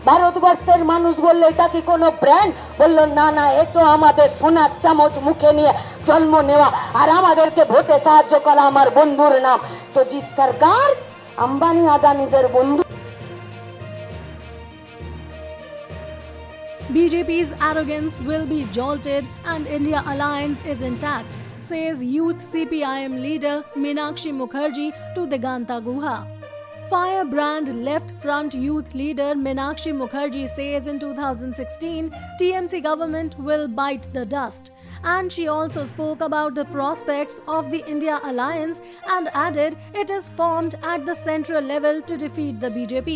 ভারতবর্ষের মানুষ বললো এটা কি কোনো ব্র্যান্ড? বললো না না, এ তো আমাদের সোনার চামচ মুখে নিয়ে জন্ম নেওয়া আর আমাদেরকে ভোটে সাহায্য করা আমার বন্ধুর নাম। তো জি সরকার আম্বানি আদানিদের বন্ধু। BJP's arrogance will be jolted and India alliance is intact, says youth CPIM leader Meenakshi Mukherjee to Diganta Guha. Firebrand Left Front youth leader Meenakshi Mukherjee says in 2016 TMC government will bite the dust. And she also spoke about the prospects of the India alliance and added it is formed at the central level to defeat the BJP.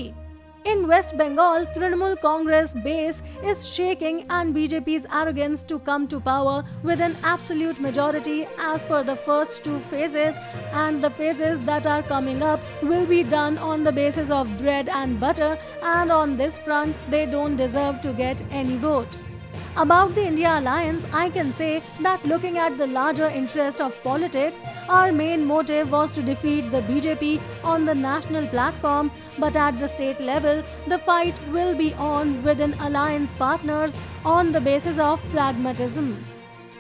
In West Bengal, Trinamool Congress base is shaking and BJP's arrogance to come to power with an absolute majority as per the first two phases, and the phases that are coming up will be done on the basis of bread and butter, and on this front they don't deserve to get any vote. About the India alliance, I can say that looking at the larger interest of politics, our main motive was to defeat the BJP on the national platform, but at the state level, the fight will be on within alliance partners on the basis of pragmatism.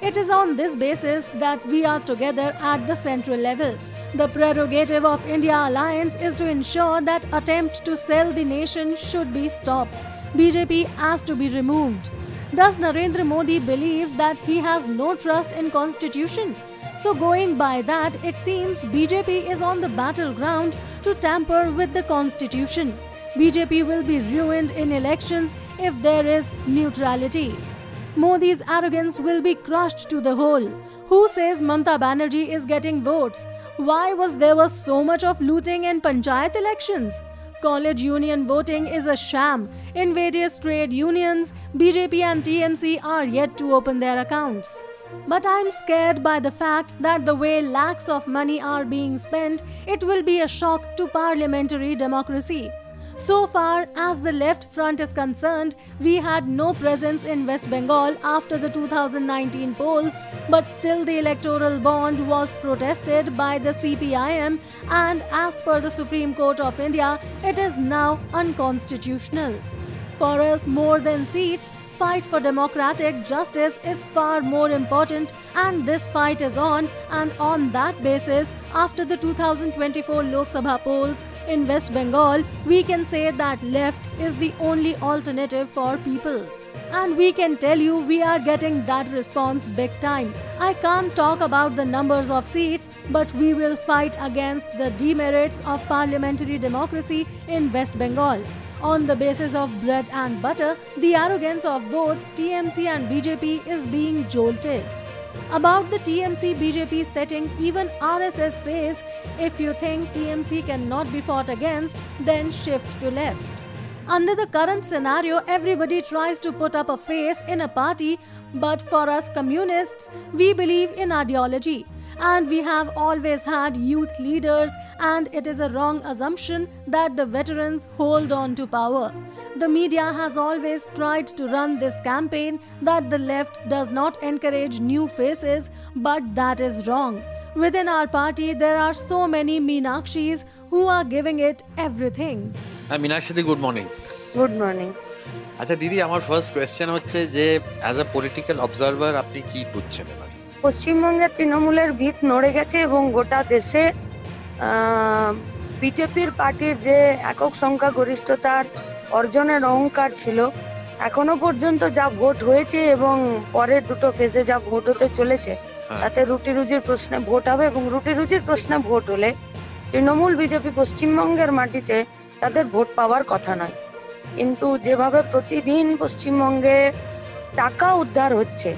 It is on this basis that we are together at the central level. The prerogative of India alliance is to ensure that attempt to sell the nation should be stopped. BJP has to be removed. Does Narendra Modi believe that he has no trust in constitution? So going by that, it seems BJP is on the battleground to tamper with the constitution. BJP will be ruined in elections if there is neutrality. Modi's arrogance will be crushed to the whole. Who says Mamata Banerjee is getting votes? Why was there so much of looting in panchayat elections? College union voting is a sham. In various trade unions, BJP and TMC are yet to open their accounts. But I'm scared by the fact that the way lakhs of money are being spent, it will be a shock to parliamentary democracy. So far as the left front is concerned, we had no presence in West Bengal after the 2019 polls, but still the electoral bond was protested by the CPIM, and as per the Supreme Court of India, it is now unconstitutional. For us, more than seats, fight for democratic justice is far more important, and this fight is on, and on that basis, after the 2024 Lok Sabha polls in West Bengal, we can say that left is the only alternative for people. And we can tell you we are getting that response big time. I can't talk about the numbers of seats, but we will fight against the demerits of parliamentary democracy in West Bengal. On the basis of bread and butter, the arrogance of both TMC and BJP is being jolted. About the TMC-BJP setting, even RSS says, if you think TMC cannot be fought against, then shift to left. Under the current scenario, everybody tries to put up a face in a party, but for us communists, we believe in ideology. And we have always had youth leaders, and it is a wrong assumption that the veterans hold on to power. The media has always tried to run this campaign that the left does not encourage new faces, but that is wrong. Within our party, there are so many Meenakshis who are giving it everything. Meenakshi, good morning. Good morning. আচ্ছা দিদি, আমার first question হচ্ছে যে as a political observer আপনি কি বুঝছেন এবার? পশ্চিমবঙ্গের তৃণমূলের ভিত নড়ে গেছে এবং গোটা দেশে বিজেপির পার্টির যে একক সংখ্যা গরিষ্ঠতার অর্জনের অহংকার ছিল, এখনো পর্যন্ত যা ভোট হয়েছে এবং পরের দুটো ফেজে যা ভোট হতে চলেছে, তাতে রুটি রুজির প্রশ্নে ভোট হবে, এবং রুটি রুজির প্রশ্নে ভোট হলে তৃণমূল বিজেপি পশ্চিমবঙ্গের মাটিতে তাদের ভোট পাওয়ার কথা নয়। কিন্তু যেভাবে প্রতিদিন পশ্চিমবঙ্গে টাকা উদ্ধার হচ্ছে,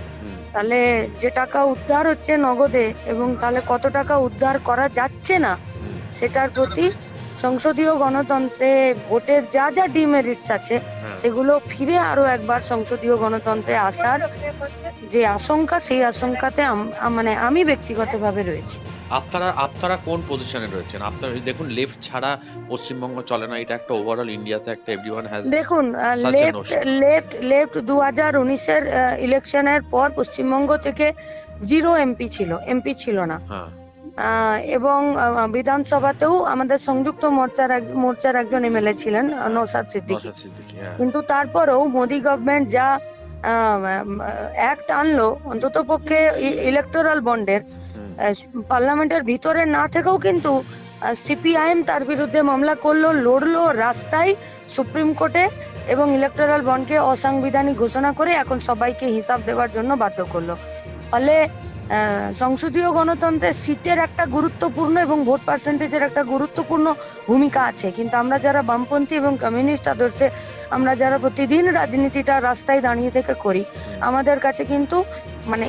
তাহলে যে টাকা উদ্ধার হচ্ছে নগদে, এবং তাহলে কত টাকা উদ্ধার করা যাচ্ছে না, সেটার প্রতি সংসদীয় গণতন্ত্রে ভোটের যা যা ডিমেরিটস আছে সেগুলো ফিরে আরো একবার সংসদীয় গণতন্ত্রে আসার যে আশঙ্কা, সেই আশঙ্কাতে আমি ব্যক্তিগতভাবে রয়েছি। আপনারা কোন পজিশনে রয়েছেন? আপনারা দেখুন, লেফট ছাড়া পশ্চিমবঙ্গ চলে না, এটা একটা ওভারঅল ইন্ডিয়াতে একটা এভরিওয়ান হ্যাজ। দেখুন, লেফট 2019-এর ইলেকশনের পর পশ্চিমবঙ্গ থেকে 0 এমপি ছিল না। এবং বিধানসভাতেও আমাদের সংযুক্ত মোর্চার একজন এমএলএ ছিলেন নওশাদ সিদ্দিকী। কিন্তু তারপরেও মোদী গভর্নমেন্ট যা অ্যাক্ট আনলো, অন্তত পক্ষে ইলেকটোরাল বন্ডের, পার্লামেন্টের ভিতরে না থেকেও কিন্তু সিপিআইএম তার বিরুদ্ধে মামলা করলো, লড়লো রাস্তায় সুপ্রিম কোর্টে, এবং ইলেকটোরাল বন্ডকে অসাংবিধানিক ঘোষণা করে এখন সবাইকে হিসাব দেওয়ার জন্য বাধ্য করলো। ফলে সংসদীয় গণতন্ত্রের সিটের একটা গুরুত্বপূর্ণ এবং ভোট পার্সেন্টেজের একটা গুরুত্বপূর্ণ ভূমিকা আছে, কিন্তু আমরা যারা বামপন্থী এবং কমিউনিস্ট আদর্শে আমরা যারা প্রতিদিন রাজনীতিটা রাস্তায় দাঁড়িয়ে থেকে করি, আমাদের কাছে কিন্তু মানে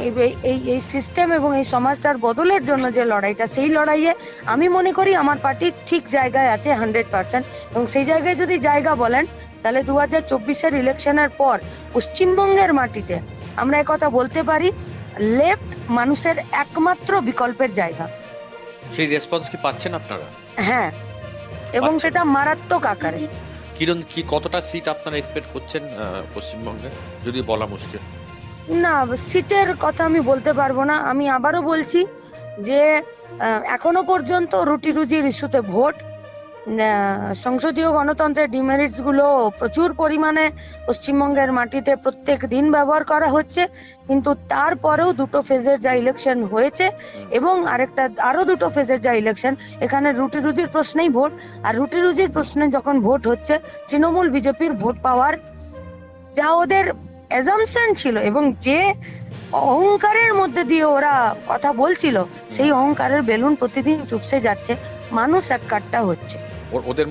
এই সিস্টেম এবং এই সমাজটার বদলের জন্য যে লড়াইটা, সেই লড়াইয়ে আমি মনে করি আমার পার্টি ঠিক জায়গায় আছে 100%। এবং সেই জায়গায় যদি জায়গা বলেন, তাহলে 2024-এর ইলেকশনের পর পশ্চিমবঙ্গের মাটিতে আমরা একথা বলতে পারি, লেফট মানুষের একমাত্র বিকল্পের জায়গা। সেই রেসপন্স কি পাচ্ছেন আপনারা? হ্যাঁ, এবং সেটা মারাত্মক আকারে। কিরণ কি কতটা সিট আপনারা এক্সপেক্ট করছেন পশ্চিমবঙ্গে, যদি বলা মুশকিল? না, সিটের কথা আমি বলতে পারবো না। আমি আবারও বলছি যে এখনো পর্যন্ত রুটি রুজির ইস্যুতে ভোট, সংসদীয় গণতন্ত্রের ডিমেরিটস গুলো প্রচুর পরিমাণে পশ্চিমবঙ্গের মাটিতে প্রত্যেক দিন ব্যবহার করা হচ্ছে, কিন্তু তারপরেও দুটো ফেজের যা ইলেকশন হয়েছে এবং আরো দুটো ফেজের যা ইলেকশন, এখানে রুটি রুজির প্রশ্নেই ভোট। আর রুটি রুজির প্রশ্নে যখন ভোট হচ্ছে, তৃণমূল বিজেপির ভোট পাওয়ার যা ওদের অ্যাজাম্পশন ছিল এবং যে অহংকারের মধ্যে দিয়ে ওরা কথা বলছিল, সেই অহংকারের বেলুন প্রতিদিন চুপসে যাচ্ছে, মানুষ এক কাট্টা হচ্ছে। ওদের